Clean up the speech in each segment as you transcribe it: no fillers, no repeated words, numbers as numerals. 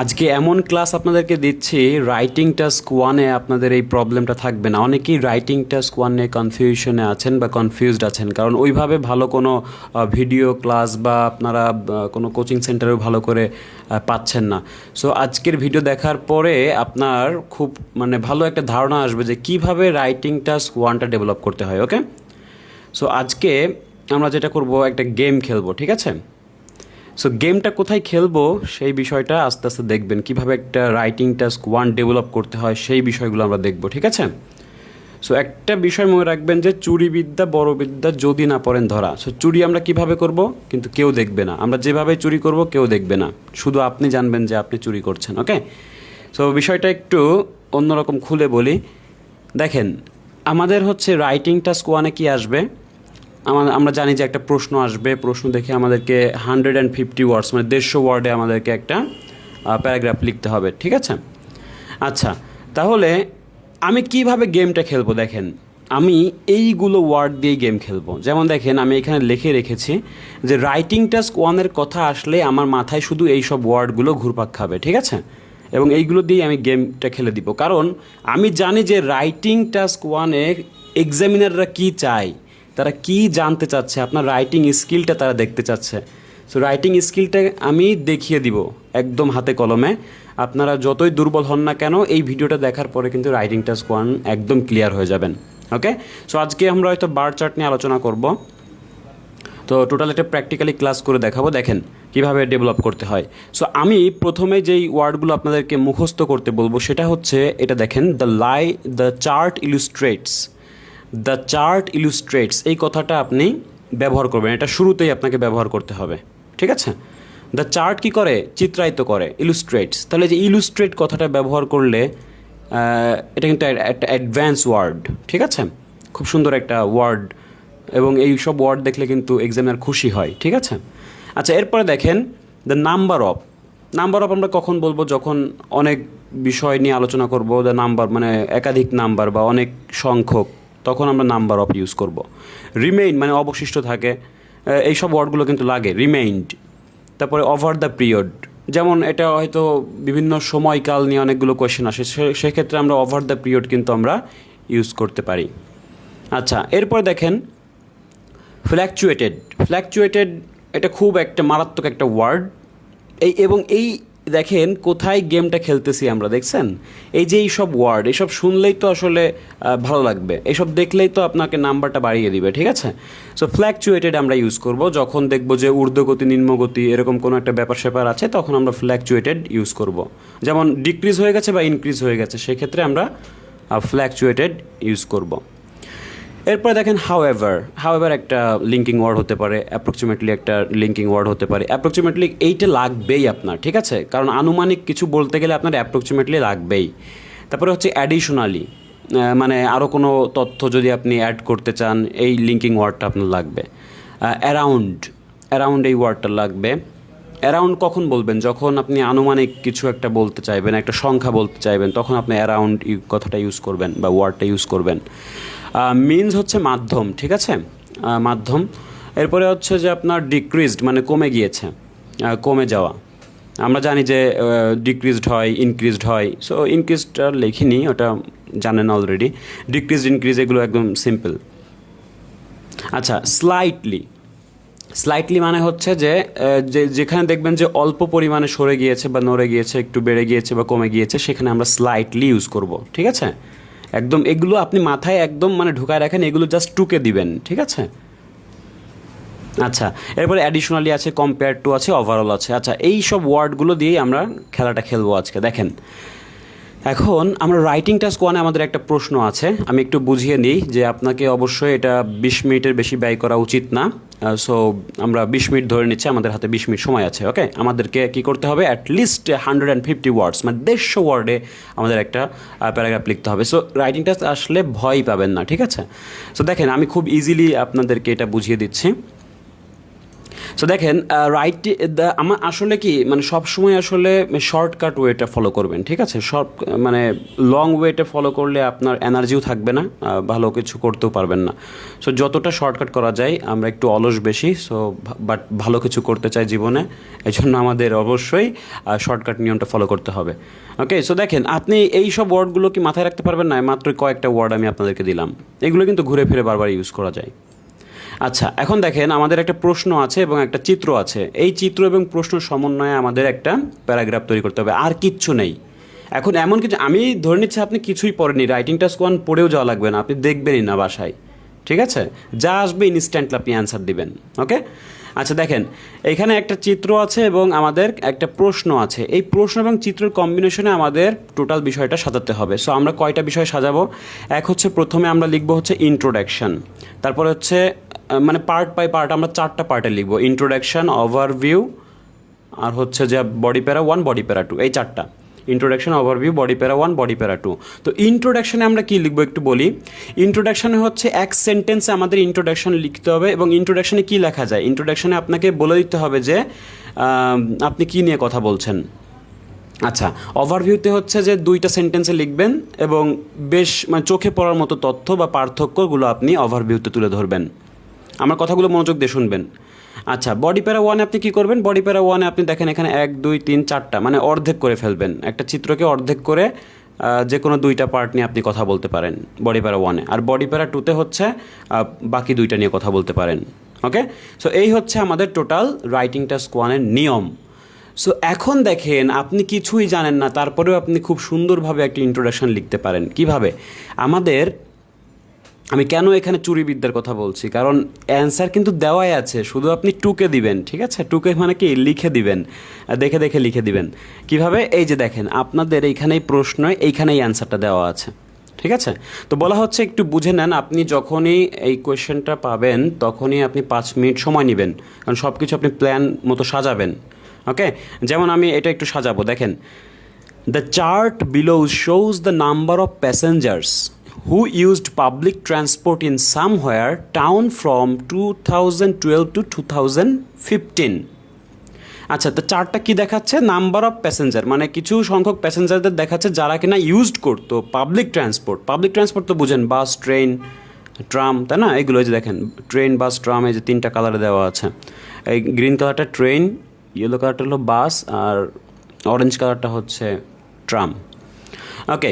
আজকে এমন ক্লাস আপনাদেরকে দিচ্ছি, রাইটিং টাস্ক ওয়ানে আপনাদের এই প্রবলেমটা থাকবে না। অনেকেই রাইটিং টাস্ক ওয়ানে কনফিউশনে আছেন বা কনফিউজড আছেন, কারণ ওইভাবে ভালো কোনো ভিডিও ক্লাস বা আপনারা কোনো কোচিং সেন্টারেও ভালো করে পাচ্ছেন না। সো আজকের ভিডিও দেখার পরে আপনার খুব ভালো একটা ধারণা আসবে যে কিভাবে রাইটিং টাস্ক ওয়ানটা ডেভেলপ করতে হয়। ওকে, সো আজকে আমরা যেটা করব, একটা গেম খেলবো, ঠিক আছে? সো গেমটা কোথায় খেলবো সেই বিষয়টা আস্তে আস্তে দেখবেন, কিভাবে একটা রাইটিং টাস্ক ওয়ান ডেভেলপ করতে হয় সেই বিষয়গুলো আমরা দেখব, ঠিক আছে? সো একটা বিষয় মনে রাখবেন যে চুরি বিদ্যা বড় বিদ্যা যদি না পড়েন ধরা। সো চুরি আমরা কিভাবে করব, কিন্তু কেউ দেখবে না। আমরা যেভাবে চুরি করব কেউ দেখবে না, শুধু আপনি জানবেন যে আপনি চুরি করছেন। ওকে, সো বিষয়টা একটু অন্যরকম খুলে বলি। দেখেন, আমাদের হচ্ছে রাইটিং টাস্ক ওয়ানে কি আসবে, আমরা জানি যে একটা প্রশ্ন আসবে, প্রশ্ন দেখে আমাদেরকে 150 ওয়ার্ডস 150 ওয়ার্ডে আমাদেরকে একটা প্যারাগ্রাফ লিখতে হবে, ঠিক আছে? আচ্ছা, তাহলে আমি কিভাবে গেমটা খেলবো? দেখেন, আমি এইগুলো ওয়ার্ড দিয়েই গেম খেলবো। যেমন দেখেন, আমি এখানে লিখে রেখেছি যে রাইটিং টাস্ক ওয়ানের কথা আসলে আমার মাথায় শুধু এই সব ওয়ার্ডগুলো ঘুরপাক খাবে, ঠিক আছে? এবং এইগুলো দিয়েই আমি গেমটা খেলে দিব, কারণ আমি জানি যে রাইটিং টাস্ক ওয়ানে এক্সামিনাররা কী চায়, তারা কি জানতে চাচ্ছে, আপনার রাইটিং স্কিলটা তারা দেখতে চাচ্ছে। সো রাইটিং স্কিলটা আমি দেখিয়ে দিব একদম হাতে কলমে। আপনারা যতই দুর্বল হন না কেন, এই ভিডিওটা দেখার পরে কিন্তু রাইটিং টাস্ক ওয়ান একদম ক্লিয়ার হয়ে যাবেন। ওকে, সো আজকে আমরা হয়তো বার চার্ট নিয়ে আলোচনা করব। তো টোটাল একটা প্র্যাকটিক্যালি ক্লাস করে দেখাবো, দেখেন কিভাবে ডেভেলপ করতে হয়। সো আমি প্রথমে যেই ওয়ার্ডগুলো আপনাদেরকে মুখস্থ করতে বলবো সেটা হচ্ছে এটা। দেখেন, দ্য চার্ট ইলুস্ট্রেটস। দ্য চার্ট ইলুস্ট্রেটস এই কথাটা আপনি ব্যবহার করবেন, এটা শুরুতেই আপনাকে ব্যবহার করতে হবে, ঠিক আছে? দ্য চার্ট কী করে? চিত্রায়িত করে, ইলুস্ট্রেটস। তাহলে যে ইলুস্ট্রেট কথাটা ব্যবহার করলে এটা কিন্তু একটা অ্যাডভান্স ওয়ার্ড, ঠিক আছে? খুব সুন্দর একটা ওয়ার্ড, এবং এই সব ওয়ার্ড দেখলে কিন্তু এক্সামিনার খুশি হয়, ঠিক আছে? আচ্ছা, এরপরে দেখেন the number of. Number of আমরা কখন বলবো? যখন অনেক বিষয় নিয়ে আলোচনা করব, দ্য নাম্বার একাধিক নাম্বার বা অনেক সংখ্যক, তখন আমরা নাম্বার অফ ইউজ করব। রিমেইন অবশিষ্ট থাকে, এইসব ওয়ার্ডগুলো কিন্তু লাগে, রিমেইন্ড। তারপরে ওভার দ্য পিরিয়ড, যেমন এটা হয়তো বিভিন্ন সময়কাল নিয়ে অনেকগুলো কোয়েশ্চেন আসে, সেক্ষেত্রে আমরা ওভার দ্য পিরিয়ড কিন্তু আমরা ইউজ করতে পারি। আচ্ছা, এরপরে দেখেন ফ্ল্যাকচুয়েটেড। ফ্ল্যাকচুয়েটেড এটা খুব একটা মারাত্মক একটা ওয়ার্ড। এই দেখেন কোথায় গেমটা খেলতেছি আমরা, দেখছেন? এই যে এইসব ওয়ার্ড, এইসব শুনলেই তো আসলে ভালো লাগবে, এইসব দেখলেই তো আপনাকে নাম্বারটা বাড়িয়ে দিবে, ঠিক আছে? সো ফ্ল্যাকচুয়েটেড আমরা ইউজ করব যখন দেখব যে ঊর্ধ্বগতি নিম্নগতি এরকম কোনো একটা ব্যাপার স্যাপার আছে, তখন আমরা ফ্ল্যাকচুয়েটেড ইউজ করব। যেমন ডিক্রিজ হয়ে গেছে বা ইনক্রিজ হয়ে গেছে, সেক্ষেত্রে আমরা ফ্ল্যাকচুয়েটেড ইউজ করব। এরপরে দেখেন হাউএভার একটা লিঙ্কিং ওয়ার্ড হতে পারে, অ্যাপ্রক্সিমেটলি একটা লিঙ্কিং ওয়ার্ড হতে পারে। অ্যাপ্রক্সিমেটলি এইটা লাগবেই আপনার, ঠিক আছে? কারণ আনুমানিক কিছু বলতে গেলে আপনার অ্যাপ্রক্সিমেটলি লাগবেই। তারপরে হচ্ছে অ্যাডিশনালি, আরও কোনো তথ্য যদি আপনি অ্যাড করতে চান, এই লিঙ্কিং ওয়ার্ডটা আপনার লাগবে। অ্যারাউন্ড এই ওয়ার্ডটা লাগবে। অ্যারাউন্ড কখন বলবেন? যখন আপনি আনুমানিক কিছু একটা বলতে চাইবেন, একটা সংখ্যা বলতে চাইবেন, তখন আপনি অ্যারাউন্ড কথাটা ইউজ করবেন বা ওয়ার্ডটা ইউজ করবেন। মিনস হচ্ছে মাধ্যম, ঠিক আছে? মাধ্যম। এরপরে হচ্ছে যে আপনার ডিক্রিজড কমে গিয়েছে, কমে যাওয়া। আমরা জানি যে ডিক্রিজড হয়, ইনক্রিজড হয়। সো ইনক্রিজডটা লিখিনি, ওটা জানেন অলরেডি। ডিক্রিজড, ইনক্রিজ এগুলো একদম সিম্পল। আচ্ছা, স্লাইটলি হচ্ছে যে যেখানে দেখবেন যে অল্প পরিমাণে সরে গিয়েছে বা নড়ে গিয়েছে, একটু বেড়ে গিয়েছে বা কমে গিয়েছে, সেখানে আমরা স্লাইটলি ইউজ করব, ঠিক আছে? একদম এগুলো আপনি মাথায় একদম ঢুকায় রাখেন, এগুলো জাস্ট টুকে দিবেন, ঠিক আছে? আচ্ছা, এরপরে অ্যাডিশনালি আছে, কম্পেয়ার টু আছে, ওভারঅল আছে। আচ্ছা, এই সব ওয়ার্ডগুলো দিয়েই আমরা খেলাটা খেলবো আজকে। দেখেন, এখন আমরা রাইটিং টাস্ক ওয়ানে আমাদের একটা প্রশ্ন আছে, আমি একটু বুঝিয়ে নিই যে আপনাকে অবশ্যই এটা 20 মিনিটের বেশি ব্যয় করা উচিত না। সো আমরা 20 মিনিট ধরে নিচ্ছি, আমাদের হাতে 20 মিনিট সময় আছে। ওকে, আমাদেরকে কী করতে হবে? অ্যাটলিস্ট 150 ওয়ার্ডস 150 ওয়ার্ডে আমাদের একটা প্যারাগ্রাফ লিখতে হবে। সো রাইটিং টাস্ক আসলে ভয় পাবেন না, ঠিক আছে? সো দেখেন, আমি খুব ইজিলি আপনাদেরকে এটা বুঝিয়ে দিচ্ছি। সো দেখেন আমার আসলে কি মানে সবসময় আসলে শর্টকাট ওয়েটা ফলো করবেন, ঠিক আছে? মানে লং ওয়েটা ফলো করলে আপনার এনার্জিও থাকবে না, ভালো কিছু করতেও পারবেন না। সো যতটা শর্টকাট করা যায়, আমরা একটু অলস বেশি, সো বাট ভালো কিছু করতে চাই জীবনে, এই জন্য আমাদের অবশ্যই শর্টকাট নিয়মটা ফলো করতে হবে। ওকে, সো দেখেন আপনি এই সব ওয়ার্ডগুলো কি মাথায় রাখতে পারবেন না? মাত্র কয়েকটা ওয়ার্ড আমি আপনাদেরকে দিলাম, এগুলো কিন্তু ঘুরে ফিরে বারবার ইউজ করা যায়। আচ্ছা, এখন দেখেন আমাদের একটা প্রশ্ন আছে এবং একটা চিত্র আছে। এই চিত্র এবং প্রশ্ন সমন্বয়ে আমাদের একটা প্যারাগ্রাফ তৈরি করতে হবে, আর কিচ্ছু নেই। এখন এমন কিছু, আমি ধরে নিচ্ছি আপনি কিছুই পড়েনি, রাইটিং টাস্ক 1 পড়েও যাওয়া লাগবে না, আপনি দেখবেনই না বাসায়, ঠিক আছে? যা আসবে ইনস্ট্যান্টলি আপনি অ্যান্সার দিবেন। ওকে, আচ্ছা দেখেন এখানে একটা চিত্র আছে এবং আমাদের একটা প্রশ্ন আছে। এই প্রশ্ন এবং চিত্রের কম্বিনেশনে আমাদের টোটাল বিষয়টা সাজাতে হবে। সো আমরা কয়টা বিষয় সাজাবো? এক হচ্ছে প্রথমে আমরা লিখবো হচ্ছে ইন্ট্রোডাকশন, তারপরে হচ্ছে মানে পার্ট বাই পার্ট আমরা 4টা পার্টে লিখবো, ইন্ট্রোডাকশন, ওভারভিউ, আর হচ্ছে যে বডি প্যারা 1, বডি প্যারা 2, এই 4টা। ইন্ট্রোডাকশন, ওভারভিউ, বডি প্যারা 1, বডি প্যারা 2। তো ইন্ট্রোডাকশনে আমরা কী লিখবো একটু বলি। ইন্ট্রোডাকশনে হচ্ছে এক সেন্টেন্সে আমাদের ইন্ট্রোডাকশন লিখতে হবে। এবং ইন্ট্রোডাকশনে কী লেখা যায়? ইন্ট্রোডাকশনে আপনাকে বলে দিতে হবে যে আপনি কী নিয়ে কথা বলছেন। আচ্ছা, ওভারভিউতে হচ্ছে যে 2টা সেন্টেন্সে লিখবেন এবং বেশ মানে চোখে পড়ার মতো তথ্য বা পার্থক্যগুলো আপনি ওভারভিউতে তুলে ধরবেন। আমার কথাগুলো মনোযোগ দিয়ে শুনবেন। আচ্ছা, বডি প্যারা 1 আপনি কী করবেন? বডি প্যারা 1 আপনি দেখেন এখানে 1, 2, 3, 4টা মানে অর্ধেক করে ফেলবেন। একটা চিত্রকে অর্ধেক করে যে কোনো 2টা পার্ট নিয়ে আপনি কথা বলতে পারেন বডি প্যারা 1-এ। আর বডি প্যারা 2-তে হচ্ছে বাকি 2টা নিয়ে কথা বলতে পারেন। ওকে, সো এই হচ্ছে আমাদের টোটাল রাইটিং টাস্ক 1-এর নিয়ম। সো এখন দেখেন আপনি কিছুই জানেন না, তারপরেও আপনি খুব সুন্দরভাবে একটা ইন্ট্রোডাকশন লিখতে পারেন। কিভাবে? আমি কেন এখানে চুরিবিদ্যার কথা বলছি, কারণ অ্যান্সার কিন্তু দেওয়াই আছে, শুধু আপনি টুকে দিবেন, ঠিক আছে? টুকে মানে কি, লিখে দিবেন, দেখে দেখে লিখে দিবেন। কিভাবে? এই যে দেখেন আপনাদের এইখানেই প্রশ্ন, এইখানেই অ্যান্সারটা দেওয়া আছে, ঠিক আছে? তো বলা হচ্ছে একটু বুঝে নেন, আপনি যখনই এই কোয়েশ্চেনটা পাবেন তখনই আপনি 5 মিনিট সময় নেবেন, কারণ সব কিছু আপনি প্ল্যান মতো সাজাবেন। ওকে, যেমন আমি এটা একটু সাজাবো, দেখেন the chart below shows the number of passengers who used public transport in somewhere town from 2012 to 2015. আচ্ছা, তো চার্টটা কি দেখাচ্ছে? নাম্বার অফ প্যাসেঞ্জার, মানে কিছু সংখ্যক প্যাসেঞ্জারদের দেখাচ্ছে যারা কিনা ইউজড করতো পাবলিক ট্রান্সপোর্ট। পাবলিক ট্রান্সপোর্ট তো বুঝেন, বাস, ট্রেন, ট্রাম, তাই না? এগুলো যে দেখেন ট্রেন, বাস, ট্রাম, এই যে 3টা কালারে দেওয়া আছে। এই গ্রিন কালারটা ট্রেন, ইয়েলো কালারটা হলো বাস, আর অরেঞ্জ কালারটা হচ্ছে ট্রাম। ওকে,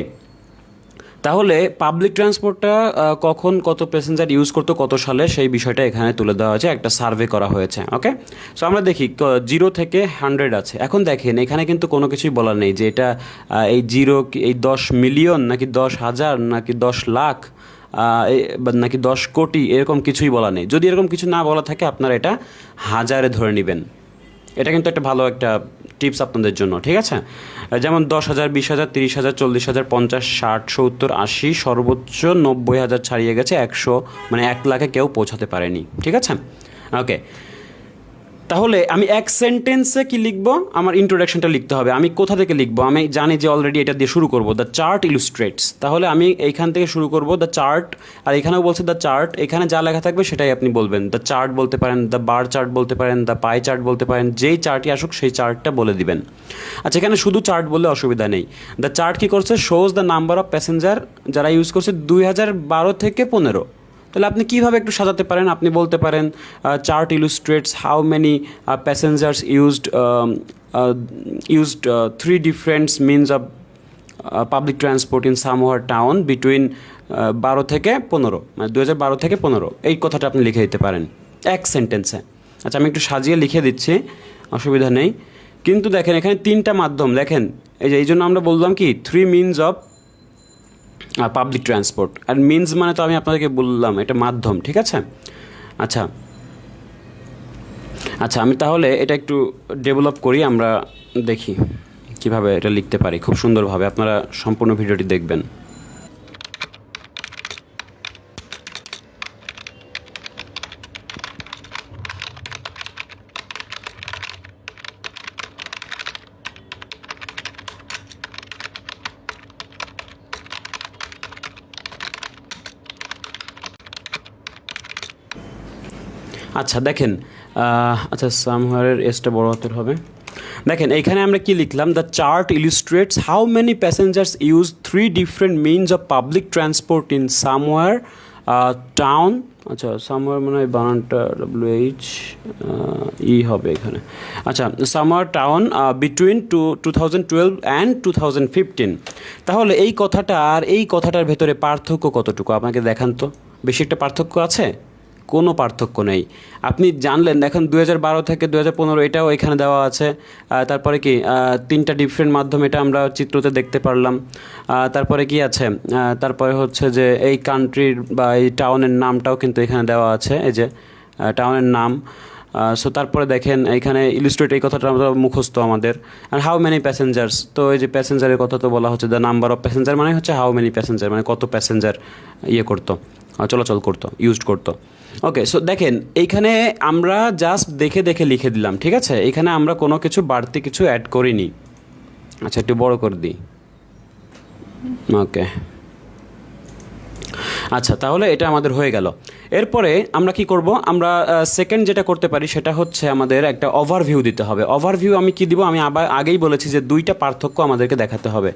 তাহলে পাবলিক ট্রান্সপোর্টটা কখন কত প্যাসেঞ্জার ইউজ করতো কত সালে, সেই বিষয়টা এখানে তুলে দেওয়া হয়েছে, একটা সার্ভে করা হয়েছে। ওকে, সো আমরা দেখি 0 থেকে 100 আছে। এখন দেখেন এখানে কিন্তু কোনো কিছুই বলার নেই যে এটা এই 0 এই 10 মিলিয়ন নাকি 10,000 নাকি 10 লাখ নাকি 10 কোটি, এরকম কিছুই বলা নেই। যদি এরকম কিছু না বলা থাকে আপনারা এটা হাজারে ধরে নেবেন। এটা কিন্তু একটা ভালো একটা টিপস আপনাদের জন্য, ঠিক আছে? যেমন 10,000, 20,000, 30,000, 40,000, 50, 60, 70, 80, সর্বোচ্চ 90,000 ছাড়িয়ে গেছে, 100 মানে 1 লাখে কেউ পৌঁছাতে পারেনি, ঠিক আছে? ওকে, তাহলে আমি এক সেন্টেন্সে কি লিখবো? আমার ইন্ট্রোডাকশনটা লিখতে হবে। আমি কোথা থেকে লিখবো? আমি জানি যে অলরেডি এটা দিয়ে শুরু করবো, দ্য চার্ট ইলুস্ট্রেটস। তাহলে আমি এইখান থেকে শুরু করবো, দ্য চার্ট। আর এখানেও বলছে দ্য চার্ট, এখানে যা লেখা থাকবে সেটাই আপনি বলবেন। দ্য চার্ট বলতে পারেন, দ্য বার চার্ট বলতে পারেন, দ্য পাই চার্ট বলতে পারেন, যেই চার্টই আসুক সেই চার্টটা বলে দিবেন। আচ্ছা, এখানে শুধু চার্ট বললে অসুবিধা নেই। দ্য চার্ট কী করছে? Shows the number of passenger যারা ইউজ করছে 2012 থেকে 15। তাহলে আপনি কীভাবে একটু সাজাতে পারেন? আপনি বলতে পারেন chart illustrates how many passengers used 3 different means of public transport in somewhere town between 12 থেকে 15, মানে 2012 থেকে 15, এই কথাটা আপনি লিখে দিতে পারেন এক সেন্টেন্সে। আচ্ছা, আমি একটু সাজিয়ে লিখে দিচ্ছি, অসুবিধা নেই। কিন্তু দেখেন এখানে 3টা মাধ্যম, দেখেন এই জন্য আমরা বললাম কি 3 মিনস অফ পাবলিক ট্রান্সপোর্ট। আর মিনস মানে তো আমি আপনাদেরকে বললাম এটা মাধ্যম, ঠিক আছে? আচ্ছা, আমি তাহলে এটা একটু ডেভেলপ করি, আমরা দেখি কিভাবে এটা লিখতে পারি খুব সুন্দরভাবে। আপনারা সম্পূর্ণ ভিডিওটি দেখবেন। আচ্ছা দেখেন আচ্ছা, সামহারের এসটা বড় হাতের হবে। দেখেন এইখানে আমরা কি লিখলাম, the chart illustrates how many passengers use 3 different means of public transport in somewhere town. আচ্ছা, সামওয়্যার মানে হয় বানানটা WH হবে এখানে। আচ্ছা, সামওয়্যার টাউন বিটুইন 2012 অ্যান্ড 2015। তাহলে এই কথাটা আর এই কথাটার ভেতরে পার্থক্য কতটুকু আপনাকে দেখান তো। বেশি একটা পার্থক্য আছে? কোনো পার্থক্য নেই। আপনি জানলেন, দেখেন 2012 থেকে 2015 এটাও এখানে দেওয়া আছে। তারপরে কি 3টা ডিফারেন্ট মাধ্যম, এটা আমরা চিত্রতে দেখতে পারলাম। তারপরে কি আছে, তারপরে হচ্ছে যে এই কান্ট্রির বা এই টাউনের নামটাও কিন্তু এখানে দেওয়া আছে, এই যে টাউনের নাম। সো তারপরে দেখেন এইখানে ইলিস্ট্রেট, এই কথাটা আমরা মুখস্থ আমাদের। আর হাউ মেনি প্যাসেঞ্জার্স, তো এই যে প্যাসেঞ্জারের কথা তো বলা হচ্ছে, দ্য নাম্বার অফ প্যাসেঞ্জার মানে হচ্ছে হাউ মেনি প্যাসেঞ্জার, মানে কত প্যাসেঞ্জার করতো, চলাচল করতো, ইউজ করতো। ওকে, সো দেখেন এইখানে আমরা জাস্ট দেখে দেখে লিখে দিলাম, ঠিক আছে? এখানে আমরা কোনো কিছু বাড়তি কিছু অ্যাড করিনি। আচ্ছা, একটু বড় করে দিই। ওকে, আচ্ছা, তাহলে এটা আমাদের হয়ে গেল। এরপরে আমরা কি করব, আমরা সেকেন্ড যেটা করতে পারি সেটা হচ্ছে আমাদের একটা ওভারভিউ দিতে হবে। ওভারভিউ আমি কি দিব, আমি আবার আগেই বলেছি যে 2টা পার্থক্য আমাদেরকে দেখাতে হবে।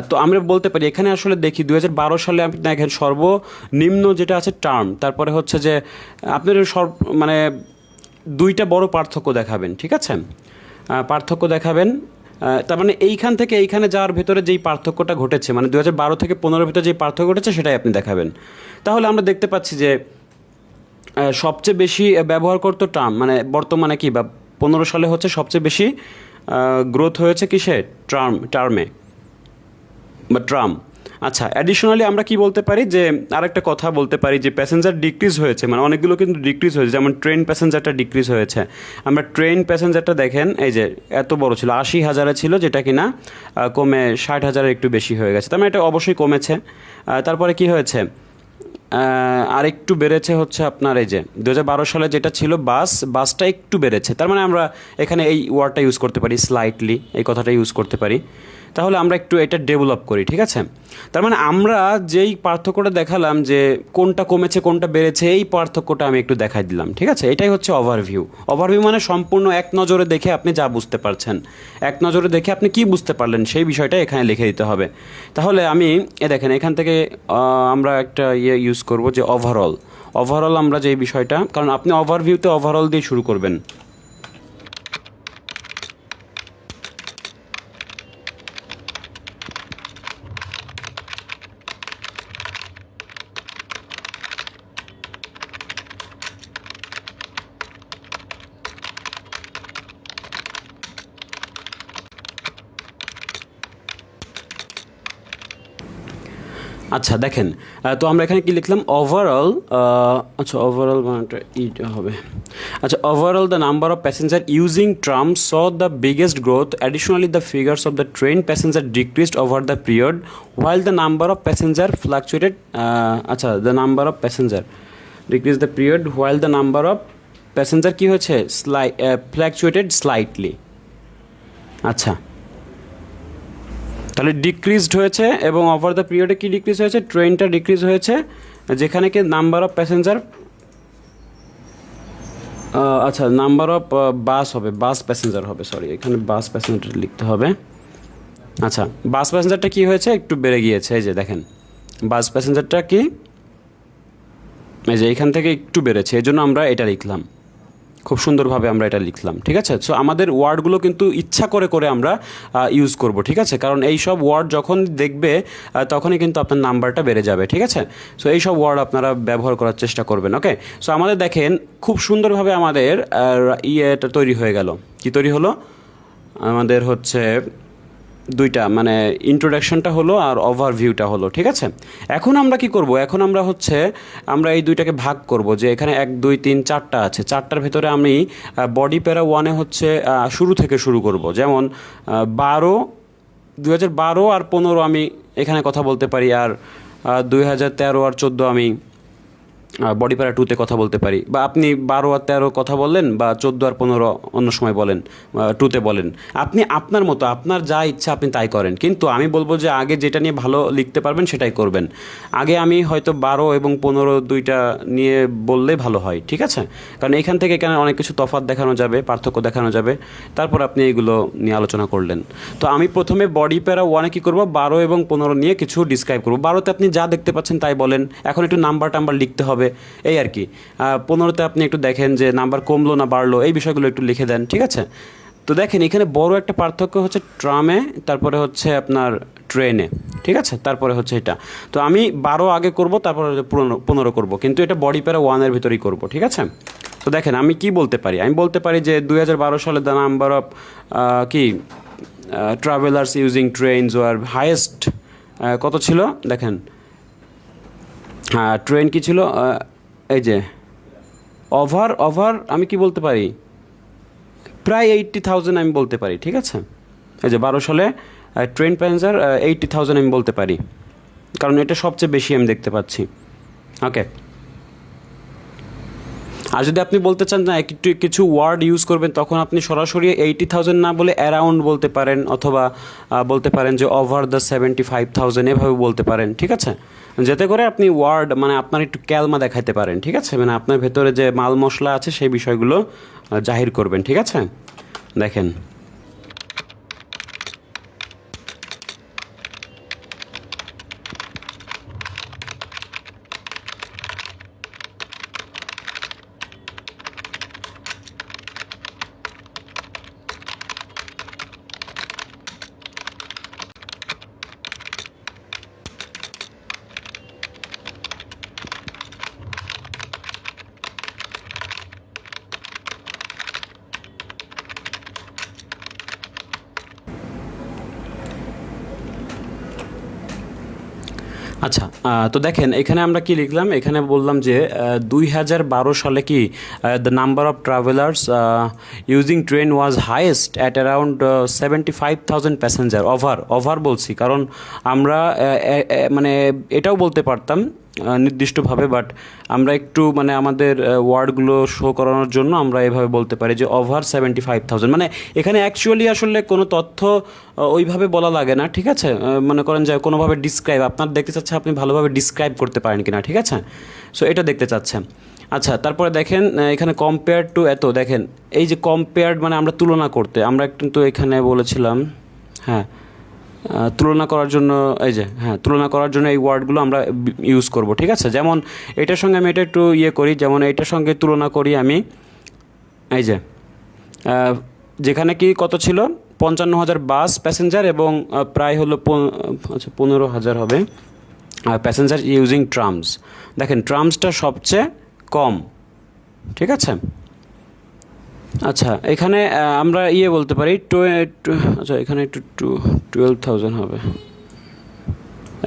তো আমরা বলতে পারি এখানে আসলে দেখি 2012 সালে আপনি দেখেন সর্বনিম্ন যেটা আছে টার্ম, তারপরে হচ্ছে যে আপনার মানে 2টা বড় পার্থক্য দেখাবেন, ঠিক আছে? পার্থক্য দেখাবেন। তার মানে এইখান থেকে এইখানে যাওয়ার ভেতরে যেই পার্থক্যটা ঘটেছে, মানে 2012 থেকে 15 ভিতরে যেই পার্থক্য ঘটেছে সেটাই আপনি দেখাবেন। তাহলে আমরা দেখতে পাচ্ছি যে সবচেয়ে বেশি ব্যবহার করতো টার্ম, মানে বর্তমানে কি বা 15 সালে হচ্ছে সবচেয়ে বেশি গ্রোথ হয়েছে কিসে, টার্মে বা ট্রাম। আচ্ছা, অ্যাডিশনালি আমরা কি বলতে পারি, যে আরেকটা কথা বলতে পারি যে প্যাসেঞ্জার ডিক্রিজ হয়েছে, মানে অনেকগুলো কিন্তু ডিক্রিজ হয়েছে, যেমন ট্রেন প্যাসেঞ্জারটা ডিক্রিজ হয়েছে। আমরা ট্রেন প্যাসেঞ্জারটা দেখেন, এই যে এত বড় ছিল 80,000-এ ছিল, যেটা কিনা কমে 60,000-এর একটু বেশি হয়ে গেছে, তার মানে এটা অবশ্যই কমেছে। তারপরে কি হয়েছে, আরেকটু বেড়েছে হচ্ছে আপনার এই যে 2012 সালে যেটা ছিল বাসটা একটু বেড়েছে, তার মানে আমরা এখানে এই ওয়ার্ডটা ইউজ করতে পারি, স্লাইটলি এই কথাটা ইউজ করতে পারি। তাহলে আমরা একটু এটা ডেভেলপ করি, ঠিক আছে? তার মানে আমরা যেই পার্থক্যটা দেখালাম যে কোনটা কমেছে কোনটা বেড়েছে, এই পার্থক্যটা আমি একটু দেখাই দিলাম, ঠিক আছে? এটাই হচ্ছে ওভারভিউ। ওভারভিউ মানে সম্পূর্ণ এক নজরে দেখে আপনি যা বুঝতে পারছেন, এক নজরে দেখে আপনি কি বুঝতে পারলেন সেই বিষয়টা এখানে লিখে দিতে হবে। তাহলে আমি দেখেন এখান থেকে আমরা একটা ইউজ করব যে ওভারঅল আমরা যে বিষয়টা, কারণ আপনি ওভারভিউতে ওভারঅল দিয়ে শুরু করবেন। আচ্ছা, দেখেন তো আমরা এখানে কি লিখলাম, ওভারঅল। আচ্ছা, ওভারঅল মানেটা এইটা হবে। আচ্ছা, overall the number of passenger using tram saw the biggest growth, additionally the figures of the train passenger decreased over the period while the number of passenger fluctuated. আচ্ছা, the number of passenger decrease the period while the number of passenger কী হয়েছে, fluctuated slightly. আচ্ছা, তাহলে decreased হয়েছে এবং over the পিরিয়ডে কি decrease হয়েছে, ট্রেনটা ডিক্রিজ হয়েছে, যেখানে কি নাম্বার অফ প্যাসেঞ্জার, আচ্ছা নাম্বার অফ বাস হবে, বাস প্যাসেঞ্জার হবে, সরি এখানে বাস প্যাসেঞ্জার লিখতে হবে। আচ্ছা, বাস প্যাসেঞ্জারটা কি হয়েছে, একটু বেড়ে গিয়েছে, এই যে দেখেন বাস প্যাসেঞ্জারটা কি, এই যে এখান থেকে একটু বেড়েছে, এই জন্য আমরা এটা লিখলাম, খুব সুন্দরভাবে আমরা এটা লিখলাম, ঠিক আছে? সো আমাদের ওয়ার্ডগুলো কিন্তু ইচ্ছা করে করে আমরা ইউজ করব, ঠিক আছে? কারণ এই সব ওয়ার্ড যখন দেখবে তখনই কিন্তু আপনার নাম্বারটা বেড়ে যাবে, ঠিক আছে? সো এই সব ওয়ার্ড আপনারা ব্যবহার করার চেষ্টা করবেন। ওকে, সো আমাদের দেখেন খুব সুন্দরভাবে আমাদের ইয়েটা তৈরি হয়ে গেল। কি তৈরি হলো আমাদের, হচ্ছে 2টা, মানে ইন্ট্রোডাকশনটা হলো আর ওভারভিউটা হলো, ঠিক আছে? এখন আমরা কি করব, এখন আমরা হচ্ছে আমরা এই 2টাকে ভাগ করব, যে এখানে 1 2 3 4টা আছে, 4টার ভেতরে আমি বডি প্যারা 1-এ হচ্ছে শুরু থেকে শুরু করব, যেমন 2012 আর 15 আমি এখানে কথা বলতে পারি, আর 2013 আর 14 আমি বডি প্যারা 2-তে কথা বলতে পারি, বা আপনি 12 আর 13 কথা বললেন, বা 14 আর 15 অন্য সময় বলেন, 2-তে বলেন। আপনি আপনার মতো আপনার যা ইচ্ছা আপনি তাই করেন, কিন্তু আমি বলবো যে আগে যেটা নিয়ে ভালো লিখতে পারবেন সেটাই করবেন। আগে আমি হয়তো 12 এবং 15 দুইটা নিয়ে বললেই ভালো হয়, ঠিক আছে? কারণ এখান থেকে এখানে অনেক কিছু তফাৎ দেখানো যাবে, পার্থক্য দেখানো যাবে, তারপর আপনি এগুলো নিয়ে আলোচনা করলেন। তো আমি প্রথমে বডি প্যারা 1-এ কী করবো, 12 এবং 15 নিয়ে কিছু ডিসক্রাইব করবো। 12-তে আপনি যা দেখতে পাচ্ছেন তাই বলেন, এখন একটু নাম্বার টাম্বার লিখতে হবে, এই আর কি। 15-তে আপনি একটু দেখেন যে নাম্বার কমলো না বাড়লো, এই বিষয়গুলো একটু লিখে দেন, ঠিক আছে? তো দেখেন এখানে বড় একটা পার্থক্য হচ্ছে ট্রামে, তারপরে হচ্ছে আপনার ট্রেনে, ঠিক আছে? তারপরে হচ্ছে এটা। তো আমি 12 আগে করব, তারপরে 15 করব, কিন্তু এটা বডি প্যারা 1-এর ভিতরেই করব, ঠিক আছে? তো দেখেন আমি কি বলতে পারি, আমি বলতে পারি যে 2012 সালে দ্য নাম্বার অফ কি travellers using trains were highest, কত ছিল দেখেন, ট্রেন কি ছিল, এই যে ওভার আমি কি বলতে পারি, প্রায় 80,000 আমি বলতে পারি, ঠিক আছে? এই যে 12 সালে ট্রেন প্যাসেঞ্জার 80,000 আমি বলতে পারি, কারণ এটা সবচেয়ে বেশি আমি দেখতে পাচ্ছি। ওকে, আর যদি আপনি বলতে চান না একটু কিছু ওয়ার্ড ইউজ করবেন, তখন আপনি সরাসরি 80,000 না বলে অ্যারাউন্ড বলতে পারেন, অথবা বলতে পারেন যে ওভার দ্য 75,000, এভাবে বলতে পারেন, ঠিক আছে? যাতে করে আপনি ওয়ার্ড মানে আপনার একটু ক্যালমা দেখাতে পারেন, ঠিক আছে? মানে আপনার ভেতরে যে মাল মশলা আছে সেই বিষয়গুলো জাহির করবেন, ঠিক আছে? দেখেন আচ্ছা, তো দেখেন এখানে আমরা কি লিখলাম, এখানে বললাম যে 2012 সালে কি the number of travellers using train was highest at around 75,000 passenger. Over বলছি কারণ আমরা মানে এটাও বলতে পারতাম নির্দিষ্টভাবে, বাট আমরা একটু মানে আমাদের ওয়ার্ডগুলো শো করানোর জন্য আমরা এভাবে বলতে পারি যে ওভার 75,000। মানে এখানে অ্যাকচুয়ালি আসলে কোনো তথ্য ওইভাবে বলা লাগে না, ঠিক আছে? মনে করেন যে কোনোভাবে ডিসক্রাইব আপনার দেখতে চাচ্ছে, আপনি ভালোভাবে ডিসক্রাইব করতে পারেন কিনা, ঠিক আছে? সো এটা দেখতে চাচ্ছেন। আচ্ছা, তারপরে দেখেন এখানে কম্পেয়ার টু এত, দেখেন এই যে কম্পেয়ার্ড মানে আমরা তুলনা করতে, আমরা কিন্তু এখানে বলেছিলাম, হ্যাঁ, তুলনা করার জন্য, এই যে হ্যাঁ, তুলনা করার জন্য এই ওয়ার্ডগুলো আমরা ইউজ করব, ঠিক আছে? যেমন এটার সঙ্গে আমি এটা একটু ইয়ে করি, যেমন এটার সঙ্গে তুলনা করি আমি, এই যে যেখানে কি কত ছিল, 55,000 বাস প্যাসেঞ্জার এবং প্রায় হলো আচ্ছা 15,000 হবে প্যাসেঞ্জার ইউজিং ট্রামস। দেখেন ট্রামসটা সবচেয়ে কম, ঠিক আছে? আচ্ছা, এখানে আমরা ইয়ে বলতে পারি আচ্ছা এখানে একটু 12,000 হবে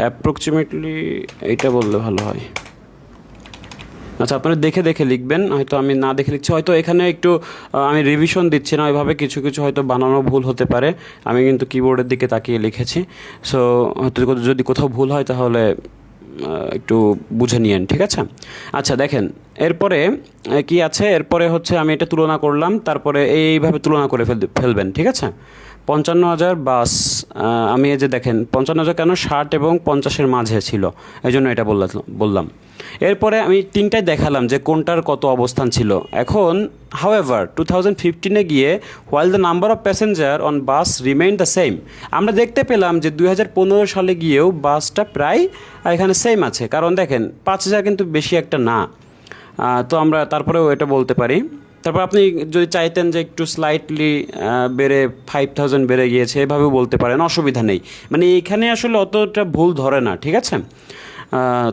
অ্যাপ্রক্সিমেটলি, এইটা বললে ভালো হয়। আচ্ছা, আপনারা দেখে দেখে লিখবেন, হয়তো আমি না দেখে লিখছি, হয়তো এখানে একটু আমি রিভিশন দিচ্ছি না ওইভাবে, কিছু কিছু হয়তো বানানো ভুল হতে পারে, আমি কিন্তু কিবোর্ডের দিকে তাকিয়ে লিখেছি। সো হয়তো যদি কোথাও ভুল হয় তাহলে একটু বুঝে নিয়েন, ঠিক আছে? আচ্ছা দেখেন এরপরে কি আছে, এরপরে হচ্ছে আমি এটা তুলনা করলাম, তারপরে এইভাবে তুলনা করে ফেলবেন, ঠিক আছে? 55,000 বাস, আমি এই যে দেখেন 55,000 কেন, 60 এবং 50-এর মাঝে ছিল, এই জন্য এটা বললাম। এরপরে আমি তিনটায় দেখালাম যে কোনটার কত অবস্থান ছিল। এখন হাউএভার 2015-এ গিয়ে while the number of passenger on bus remain the same, আমরা দেখতে পেলাম যে 2015 সালে গিয়েও বাসটা প্রায় এখানে সেম আছে, কারণ দেখেন 5,000 কিন্তু বেশি একটা না। তো আমরা তারপরেও এটা বলতে পারি। তারপর আপনি যদি চাইতেন যে একটু স্লাইটলি বেড়ে 5,000 বেড়ে গিয়েছে, এভাবেও বলতে পারেন, অসুবিধা নেই। মানে এইখানে আসলে অতটা ভুল ধরে না, ঠিক আছে?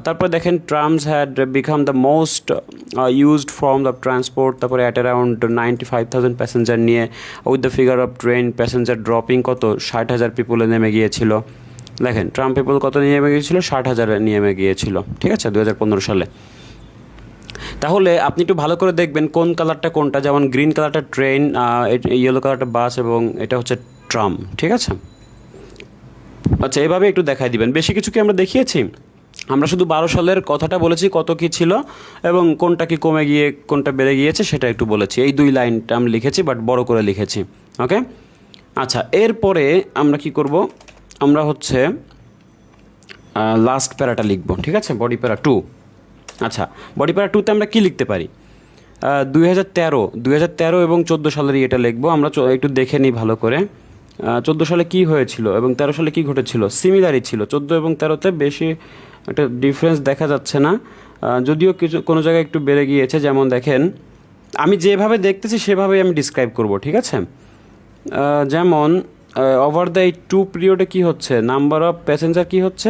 তারপর দেখেন trams had become the most used form of transport, তারপরে অ্যাট অ্যারাউন্ড 95,000 প্যাসেঞ্জার নিয়ে, with the figure of train passenger dropping কত, 60,000 পিপুলে নেমে গিয়েছিল। দেখেন ট্রাম পিপল কত নেমে গিয়েছিল, 60,000 নেমে গিয়েছিল, ঠিক আছে, 2015 সালে। তাহলে আপনি একটু ভালো করে দেখবেন কোন কালারটা কোনটা, যেমন গ্রিন কালারটা ট্রেন, ইয়েলো কালারটা বাস, এবং এটা হচ্ছে ট্রাম, ঠিক আছে? আচ্ছা, এভাবে একটু দেখাই দিবেন। বেশি কিছু কি আমরা দেখিয়েছি? আমরা শুধু 12 সালের কথাটা বলেছি কত কি ছিল এবং কোনটা কি কমে গিয়ে কোনটা বেড়ে গিয়েছে সেটা একটু বলেছি। এই 2 লাইনটা আমি লিখেছি, বাট বড় করে লিখেছি। ওকে, আচ্ছা, এরপরে আমরা কি করব, আমরা হচ্ছে লাস্ট প্যারাটা লিখব, ঠিক আছে, বডি প্যারা 2। আচ্ছা, বডি প্যারা 2তে আমরা কি লিখতে পারি? 2013 এবং 14 সালেরই এটা লিখবো আমরা। একটু দেখে নিই ভালো করে 14 সালে কি হয়েছিল এবং 13 সালে কি ঘটেছিল। সিমিলারই ছিল, 14 এবং 13তে বেশি একটা ডিফারেন্স দেখা যাচ্ছে না, যদিও কিছু কোনো জায়গায় একটু বেড়ে গিয়েছে। যেমন দেখেন, আমি যেভাবে দেখতেছি সেভাবেই আমি ডিসক্রাইব করব, ঠিক আছে। যেমন ওভার দ্য এই 2 পিরিয়ডে কী হচ্ছে, নাম্বার অফ প্যাসেঞ্জার কী হচ্ছে,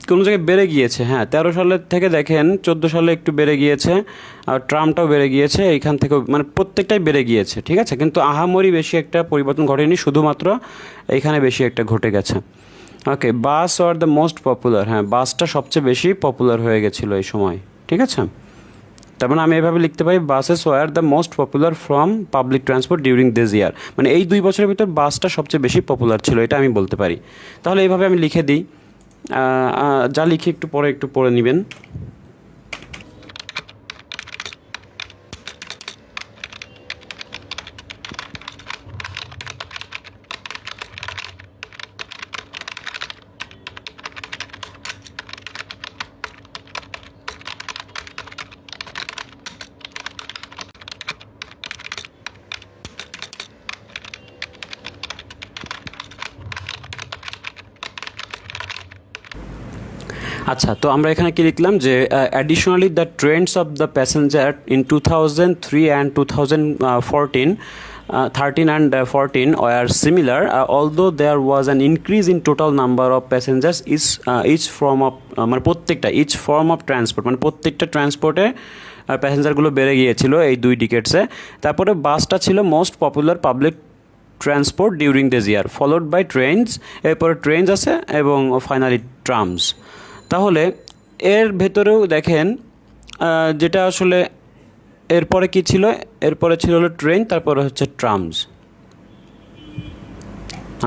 কোনো জায়গায় বেড়ে গিয়েছে। হ্যাঁ, 13 সালের থেকে দেখেন 14 সালে একটু বেড়ে গিয়েছে, আর ট্রামটাও বেড়ে গিয়েছে, এইখান থেকেও মানে প্রত্যেকটাই বেড়ে গিয়েছে, ঠিক আছে। কিন্তু আহামরি বেশি একটা পরিবর্তন ঘটেনি, শুধুমাত্র এইখানে বেশি একটা ঘটে গেছে। ওকে, বাস আর দ্য মোস্ট পপুলার, হ্যাঁ বাসটা সবচেয়ে বেশি পপুলার হয়ে গেছিলো এই সময়, ঠিক আছে। তার মানে আমি এভাবে লিখতে পারি, buses were the most popular from public transport during this year. মানে এই 2 বছরের ভিতর বাসটা সবচেয়ে বেশি পপুলার ছিল, এটা আমি বলতে পারি। তাহলে এইভাবে আমি লিখে দিই, যা লিখে একটু পরে নেবেন। আচ্ছা, তো আমরা এখানে কি লিখলাম যে additionally the Trends of the passenger in 2003 and 2014 13 and 14 were similar, although there was an increase in total number of passengers each form of মানে প্রত্যেকটা each form of transport মানে প্রত্যেকটা ট্রান্সপোর্টে প্যাসেঞ্জারগুলো বেড়ে গিয়েছিল এই 2 ডিকেটসে। তারপরে বাসটা ছিল most popular public transport during this year, followed by trains, এরপরে ট্রেনস আছে এবং ফাইনালি ট্রামস। তাহলে এর ভেতরেও দেখেন যেটা আসলে এরপরে কি ছিল, এরপরে ছিল হলো ট্রেন, তারপরে হচ্ছে ট্রামস।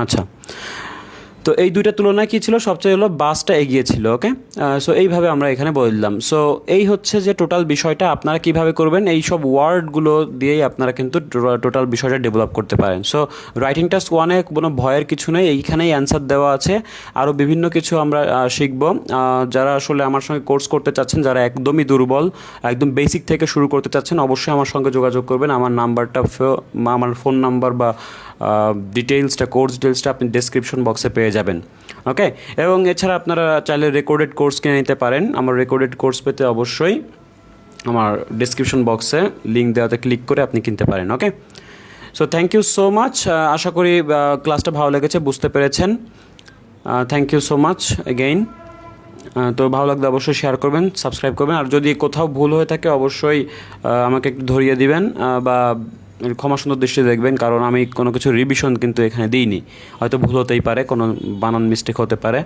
আচ্ছা, তো এই 2টার তুলনায় কী ছিল, সবচেয়ে হলো বাসটা এগিয়ে ছিল। ওকে, সো এইভাবে আমরা এখানে বললাম। সো এই হচ্ছে যে টোটাল বিষয়টা, আপনারা কীভাবে করবেন, এই সব ওয়ার্ডগুলো দিয়েই আপনারা কিন্তু টোটাল বিষয়টা ডেভেলপ করতে পারেন। সো রাইটিং টাস্ক 1-এ কোনো ভয়ের কিছু নেই, এইখানেই অ্যান্সার দেওয়া আছে। আরও বিভিন্ন কিছু আমরা শিখব। যারা আসলে আমার সঙ্গে কোর্স করতে চাচ্ছেন, যারা একদমই দুর্বল, একদম বেসিক থেকে শুরু করতে চাচ্ছেন, অবশ্যই আমার সঙ্গে যোগাযোগ করবেন। আমার নাম্বারটা, আমার ফোন নাম্বার বা ডিটেইলসটা, কোর্স ডিটেইলসটা আপনি ডেসক্রিপশন বক্সে পেয়ে যাবেন। ওকে, এবং এছাড়া আপনারা চাইলে রেকর্ডেড কোর্স কিনে নিতে পারেন। আমার রেকর্ডেড কোর্স পেতে অবশ্যই আমার ডেসক্রিপশন বক্সে লিঙ্ক দেওয়াতে ক্লিক করে আপনি কিনতে পারেন। Okay, so thank you so much. আশা করি ক্লাসটা ভালো লেগেছে, বুঝতে পেরেছেন। Thank you so much again. তো ভালো লাগলে অবশ্যই শেয়ার করবেন, সাবস্ক্রাইব করবেন, আর যদি কোথাও ভুল হয়ে থাকে অবশ্যই আমাকে একটু ধরিয়ে দিবেন বা ক্ষমা সুন্দর দৃষ্টি দেখবেন, কারণ আমি কোনো কিছু রিভিশন কিন্তু এখানে দিইনি। হয়তো ভুল হতেই পারে, কোনো বানান মিস্টেক হতে পারে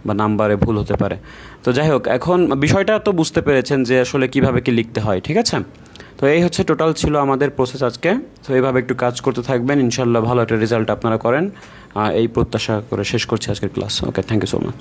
বা নাম্বারে ভুল হতে পারে। তো যাই হোক, এখন বিষয়টা তো বুঝতে পেরেছেন যে আসলে কীভাবে কি লিখতে হয়, ঠিক আছে। তো এই হচ্ছে টোটাল ছিল আমাদের প্রসেস আজকে। তো এইভাবে একটু কাজ করতে থাকবেন, ইনশাল্লাহ ভালো একটা রেজাল্ট আপনারা করেন, এই প্রত্যাশা করে শেষ করছি আজকের class. Okay, thank you so much.